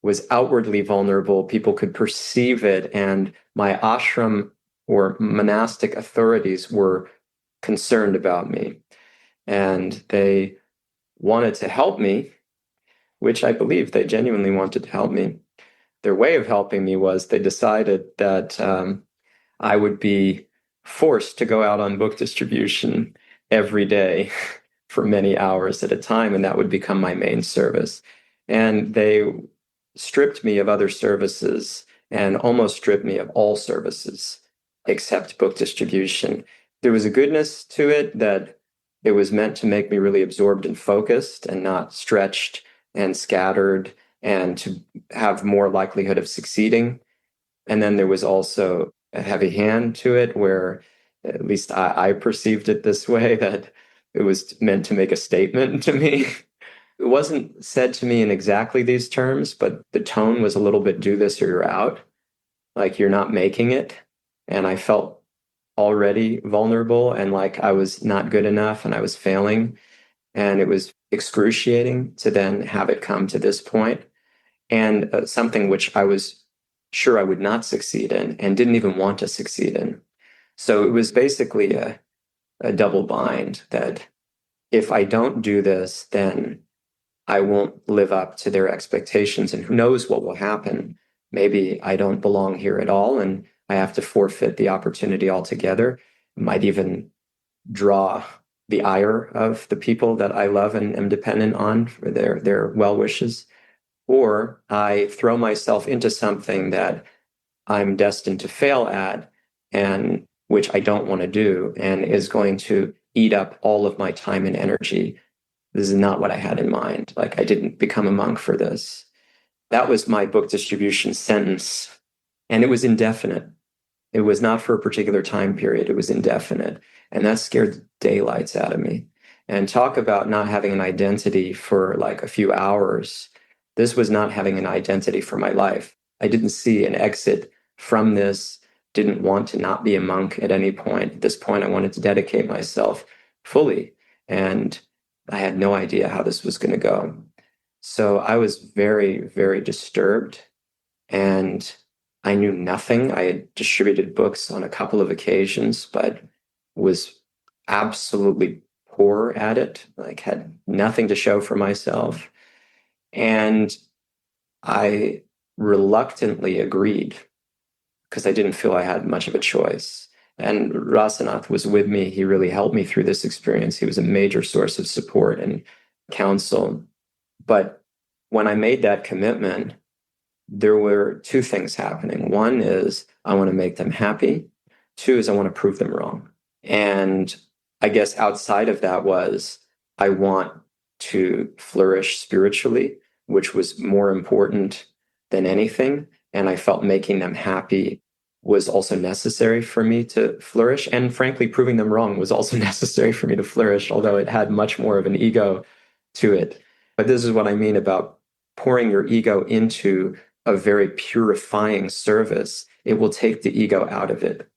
was outwardly vulnerable. People could perceive it, and my ashram or monastic authorities were concerned about me, and they wanted to help me, which I believe they genuinely wanted to help me. Their way of helping me was they decided that I would be forced to go out on book distribution every day for many hours at a time, and that would become my main service. And they stripped me of other services and almost stripped me of all services except book distribution. There was a goodness to it that it was meant to make me really absorbed and focused and not stretched and scattered and to have more likelihood of succeeding. And then there was also a heavy hand to it where at least I perceived it this way, that it was meant to make a statement to me. It wasn't said to me in exactly these terms, but the tone was a little bit do this or you're out, like you're not making it. And I felt already vulnerable and like I was not good enough and I was failing. And it was excruciating to then have it come to this point, and something which I was sure I would not succeed in and didn't even want to succeed in. So it was basically a double bind that if I don't do this, then I won't live up to their expectations, and who knows what will happen. Maybe I don't belong here at all and I have to forfeit the opportunity altogether. It might even draw the ire of the people that I love and am dependent on for their well wishes. Or I throw myself into something that I'm destined to fail at, and which I don't want to do and is going to eat up all of my time and energy. This is not what I had in mind. Like, I didn't become a monk for this. That was my book distribution sentence, and it was indefinite. It was not for a particular time period. It was indefinite. And that scared the daylights out of me. And talk about not having an identity for like a few hours. This was not having an identity for my life. I didn't see an exit from this, didn't want to not be a monk at any point. At this point, I wanted to dedicate myself fully. And I had no idea how this was going to go. So I was very, very disturbed. And I knew nothing. I had distributed books on a couple of occasions, but was absolutely poor at it, like had nothing to show for myself. And I reluctantly agreed because I didn't feel I had much of a choice. And Rasanath was with me. He really helped me through this experience. He was a major source of support and counsel. But when I made that commitment, there were two things happening. One is I want to make them happy. Two is I want to prove them wrong. And I guess outside of that was I want to flourish spiritually, which was more important than anything. And I felt making them happy was also necessary for me to flourish. And frankly, proving them wrong was also necessary for me to flourish, although it had much more of an ego to it. But this is what I mean about pouring your ego into a very purifying service. It will take the ego out of it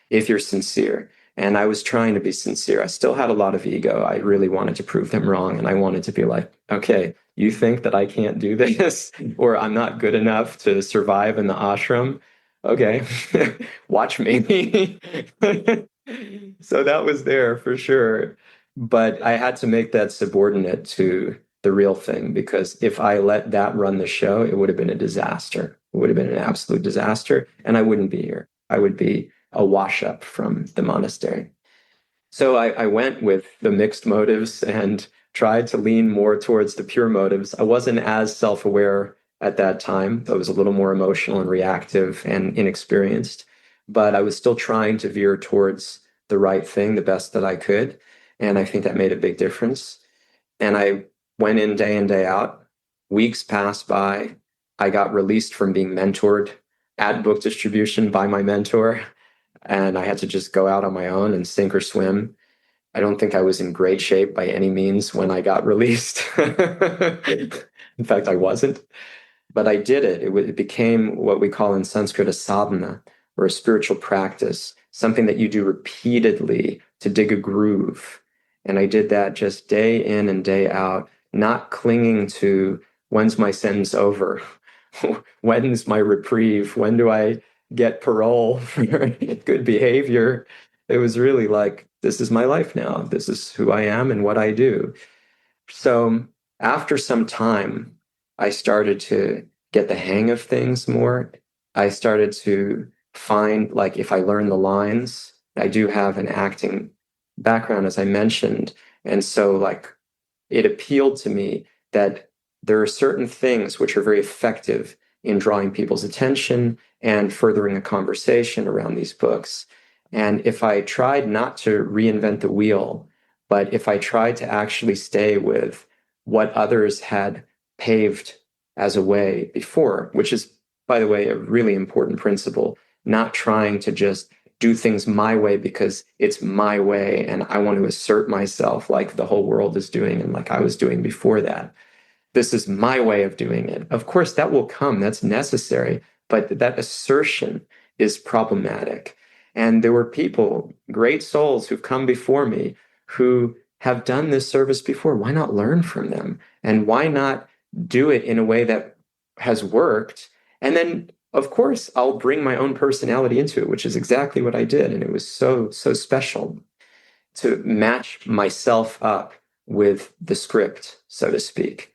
if you're sincere. And I was trying to be sincere. I still had a lot of ego. I really wanted to prove them wrong. And I wanted to be like, okay, you think that I can't do this or I'm not good enough to survive in the ashram? Okay, watch me. So that was there for sure. But I had to make that subordinate to the real thing, because if I let that run the show, it would have been a disaster. It would have been an absolute disaster. And I wouldn't be here. I would be a wash up from the monastery. So I went with the mixed motives and tried to lean more towards the pure motives. I wasn't as self-aware at that time. I was a little more emotional and reactive and inexperienced, but I was still trying to veer towards the right thing the best that I could. And I think that made a big difference. And I went in day out. Weeks passed by. I got released from being mentored at book distribution by my mentor. And I had to just go out on my own and sink or swim. I don't think I was in great shape by any means when I got released. In fact, I wasn't. But I did it. It became what we call in Sanskrit a sadhana, or a spiritual practice, something that you do repeatedly to dig a groove. And I did that just day in and day out, not clinging to when's my sentence over? When's my reprieve? When do I get parole for good behavior? It was really like, this is my life now. This is who I am and what I do. So after some time, I started to get the hang of things more. I started to find, like, if I learn the lines, I do have an acting background, as I mentioned. And so, like, it appealed to me that there are certain things which are very effective in drawing people's attention and furthering a conversation around these books. And if I tried not to reinvent the wheel, but if I tried to actually stay with what others had paved as a way before, which is, by the way, a really important principle, not trying to just do things my way because it's my way and I want to assert myself like the whole world is doing and like I was doing before that. This is my way of doing it. Of course, that will come, that's necessary, but that assertion is problematic. And there were people, great souls, who've come before me who have done this service before. Why not learn from them? And why not do it in a way that has worked? And then, of course, I'll bring my own personality into it, which is exactly what I did. And it was so special to match myself up with the script, so to speak,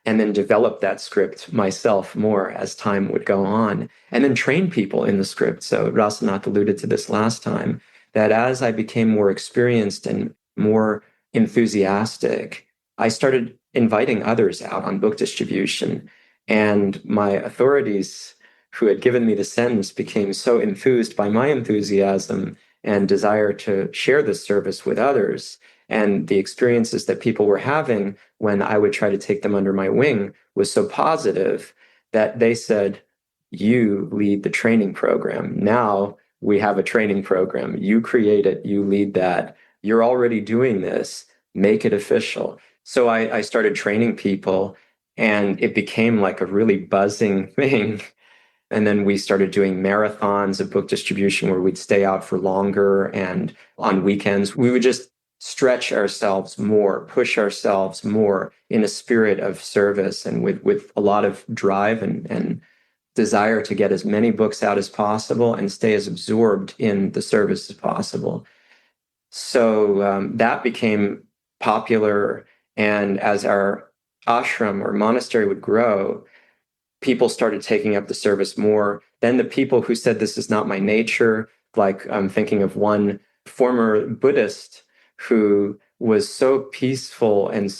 and then develop that script myself more as time would go on, and then train people in the script. So Rasanath alluded to this last time, that as I became more experienced and more enthusiastic, I started inviting others out on book distribution. And my authorities who had given me the sentence became so enthused by my enthusiasm and desire to share this service with others. And the experiences that people were having when I would try to take them under my wing was so positive that they said, you lead the training program. Now we have a training program. You create it, you lead that. You're already doing this, make it official. So I started training people, and it became like a really buzzing thing. And then we started doing marathons of book distribution where we'd stay out for longer. And on weekends, we would just stretch ourselves more, push ourselves more in a spirit of service and with a lot of drive and desire to get as many books out as possible and stay as absorbed in the service as possible. So that became popular. And as our ashram or monastery would grow, people started taking up the service more. Then the people who said, this is not my nature, like I'm thinking of one former Buddhist who was so peaceful and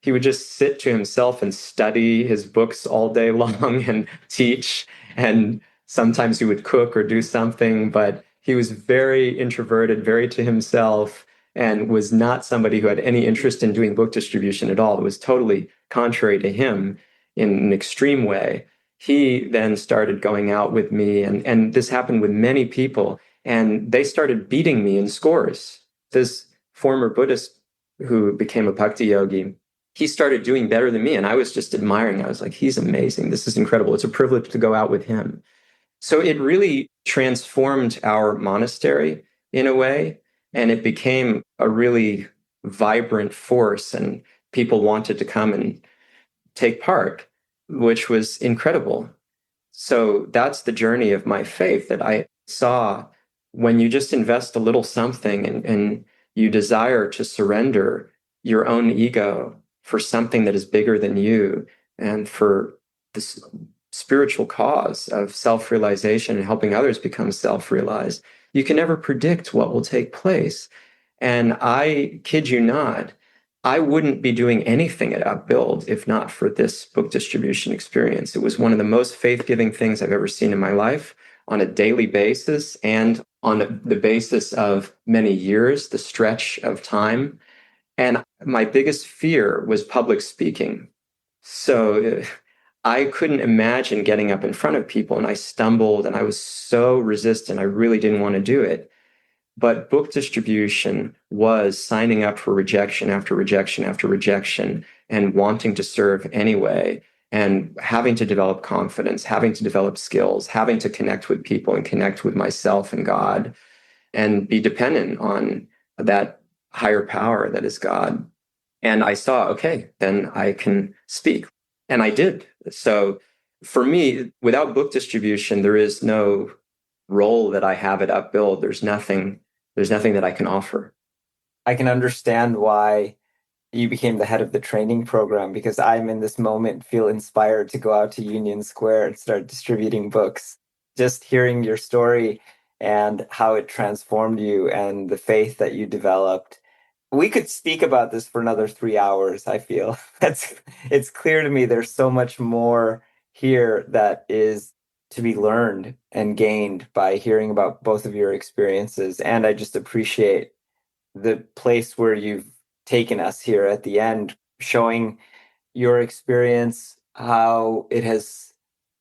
he would just sit to himself and study his books all day long and teach. And sometimes he would cook or do something, but he was very introverted, very to himself, and was not somebody who had any interest in doing book distribution at all. It was totally contrary to him in an extreme way. He then started going out with me, and this happened with many people, and they started beating me in scores. This former Buddhist who became a bhakti yogi, he started doing better than me, and I was just admiring. I was like, he's amazing. This is incredible. It's a privilege to go out with him. So it really transformed our monastery in a way, and it became a really vibrant force, and people wanted to come and take part, which was incredible. So that's the journey of my faith that I saw. When you just invest a little something and you desire to surrender your own ego for something that is bigger than you and for this spiritual cause of self-realization and helping others become self-realized, you can never predict what will take place. And I kid you not, I wouldn't be doing anything at Upbuild if not for this book distribution experience. It was one of the most faith-giving things I've ever seen in my life, on a daily basis and on the basis of many years, the stretch of time. And my biggest fear was public speaking. So I couldn't imagine getting up in front of people, and I stumbled and I was so resistant. I really didn't want to do it. But book distribution was signing up for rejection after rejection after rejection and wanting to serve anyway, and having to develop confidence, having to develop skills, having to connect with people and connect with myself and God. and be dependent on that higher power that is God. And I saw, okay, then I can speak. And I did. So for me, without book distribution, there is no role that I have at Upbuild. There's nothing that I can offer. I can understand why you became the head of the training program, because I'm in this moment feel inspired to go out to Union Square and start distributing books. Just hearing your story and how it transformed you and the faith that you developed. We could speak about this for another 3 hours, I feel. It's clear to me there's so much more here that is to be learned and gained by hearing about both of your experiences. And I just appreciate the place where you've taken us here at the end, showing your experience, how it has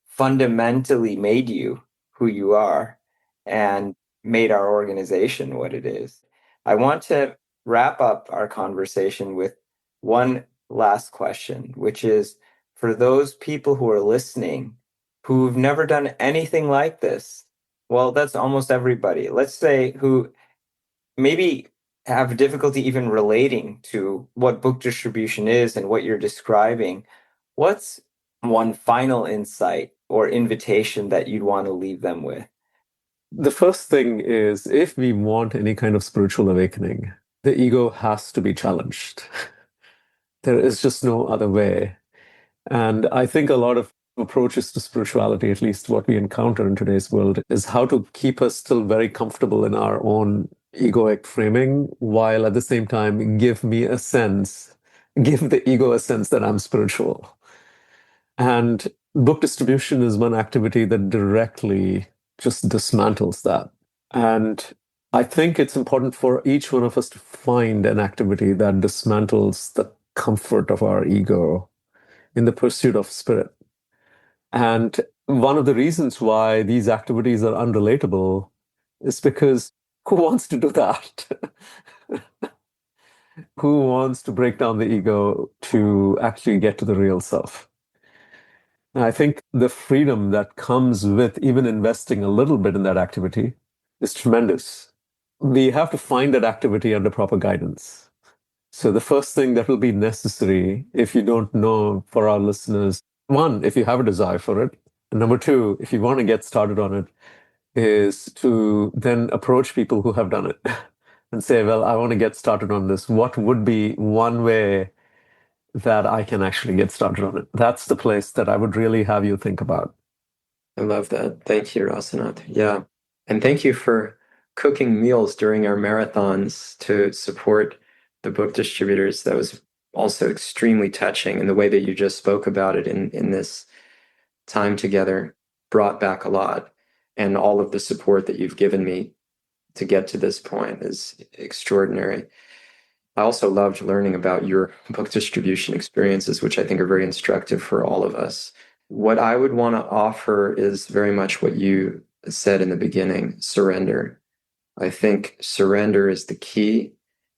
fundamentally made you who you are and made our organization what it is. I want to wrap up our conversation with one last question, which is for those people who are listening who've never done anything like this. Well, that's almost everybody. Let's say who maybe have difficulty even relating to what book distribution is and what you're describing. What's one final insight or invitation that you'd want to leave them with? The first thing is, if we want any kind of spiritual awakening, the ego has to be challenged. There is just no other way. And I think a lot of approaches to spirituality, at least what we encounter in today's world, is how to keep us still very comfortable in our own egoic framing, while at the same time give the ego a sense that I'm spiritual. And book distribution is one activity that directly just dismantles that. And I think it's important for each one of us to find an activity that dismantles the comfort of our ego in the pursuit of spirit. And one of the reasons why these activities are unrelatable is because who wants to do that? Who wants to break down the ego to actually get to the real self? And I think the freedom that comes with even investing a little bit in that activity is tremendous. We have to find that activity under proper guidance. So the first thing that will be necessary, if you don't know, for our listeners, one, if you have a desire for it, and number two, if you want to get started on it, is to then approach people who have done it and say, well, I want to get started on this. What would be one way that I can actually get started on it? That's the place that I would really have you think about. I love that. Thank you, Rasanath. Yeah. And thank you for cooking meals during our marathons to support the book distributors. That was also extremely touching. And the way that you just spoke about it in this time together brought back a lot. And all of the support that you've given me to get to this point is extraordinary. I also loved learning about your book distribution experiences, which I think are very instructive for all of us. What I would want to offer is very much what you said in the beginning, surrender. I think surrender is the key,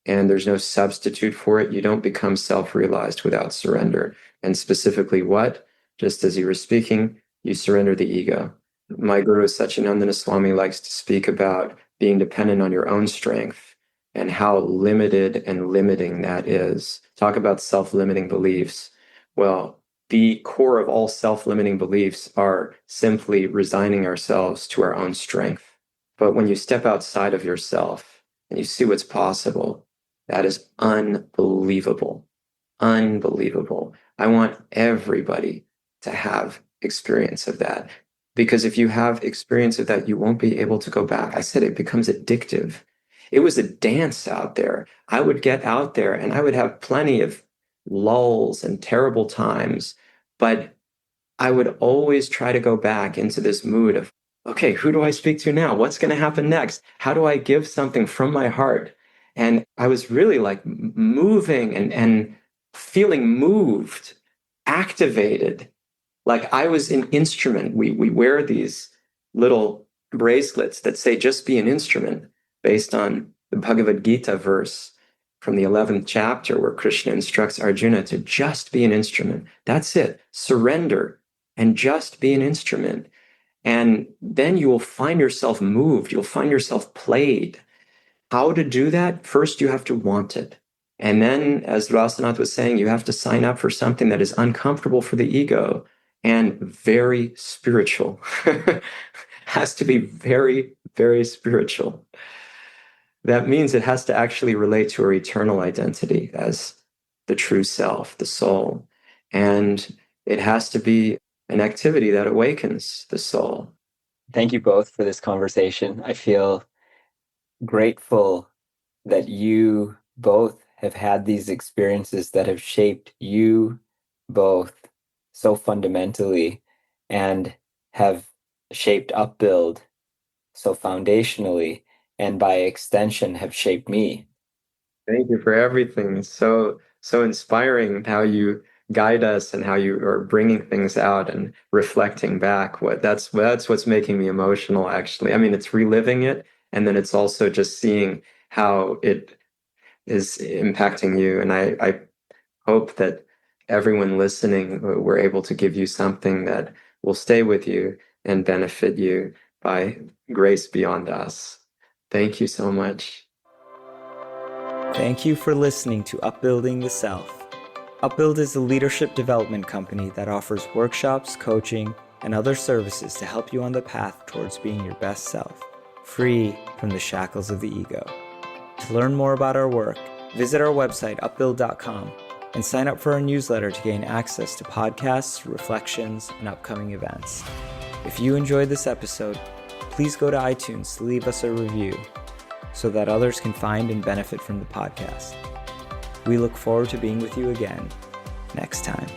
and there's no substitute for it. You don't become self-realized without surrender. And specifically what? Just as you were speaking, you surrender the ego. My guru Satchidananda Swami likes to speak about being dependent on your own strength and how limited and limiting that is. Talk about self-limiting beliefs. Well, the core of all self-limiting beliefs are simply resigning ourselves to our own strength. But when you step outside of yourself and you see what's possible, that is unbelievable. Unbelievable. I want everybody to have experience of that. Because if you have experience of that, you won't be able to go back. I said it becomes addictive. It was a dance out there. I would get out there and I would have plenty of lulls and terrible times, but I would always try to go back into this mood of, okay, who do I speak to now? What's going to happen next? How do I give something from my heart? And I was really like moving and feeling moved, activated. Like I was an instrument. We wear these little bracelets that say just be an instrument, based on the Bhagavad Gita verse from the 11th chapter where Krishna instructs Arjuna to just be an instrument. That's it. Surrender and just be an instrument. And then you will find yourself moved. You'll find yourself played. How to do that? First, you have to want it. And then, as Rasanath was saying, you have to sign up for something that is uncomfortable for the ego and very spiritual. Has to be very, very spiritual. That means it has to actually relate to our eternal identity as the true self, the soul. And it has to be an activity that awakens the soul. Thank you both for this conversation. I feel grateful that you both have had these experiences that have shaped you both so fundamentally and have shaped Upbuild so foundationally, and by extension have shaped me. Thank you for everything. It's so inspiring how you guide us and how you are bringing things out and reflecting back. That's what's making me emotional, actually. I mean, it's reliving it, and then it's also just seeing how it is impacting you. And I hope that everyone listening, we're able to give you something that will stay with you and benefit you by grace beyond us. Thank you so much. Thank you for listening to Upbuilding the Self. Upbuild is a leadership development company that offers workshops, coaching, and other services to help you on the path towards being your best self, free from the shackles of the ego. To learn more about our work, visit our website, upbuild.com, and sign up for our newsletter to gain access to podcasts, reflections, and upcoming events. If you enjoyed this episode, please go to iTunes to leave us a review so that others can find and benefit from the podcast. We look forward to being with you again next time.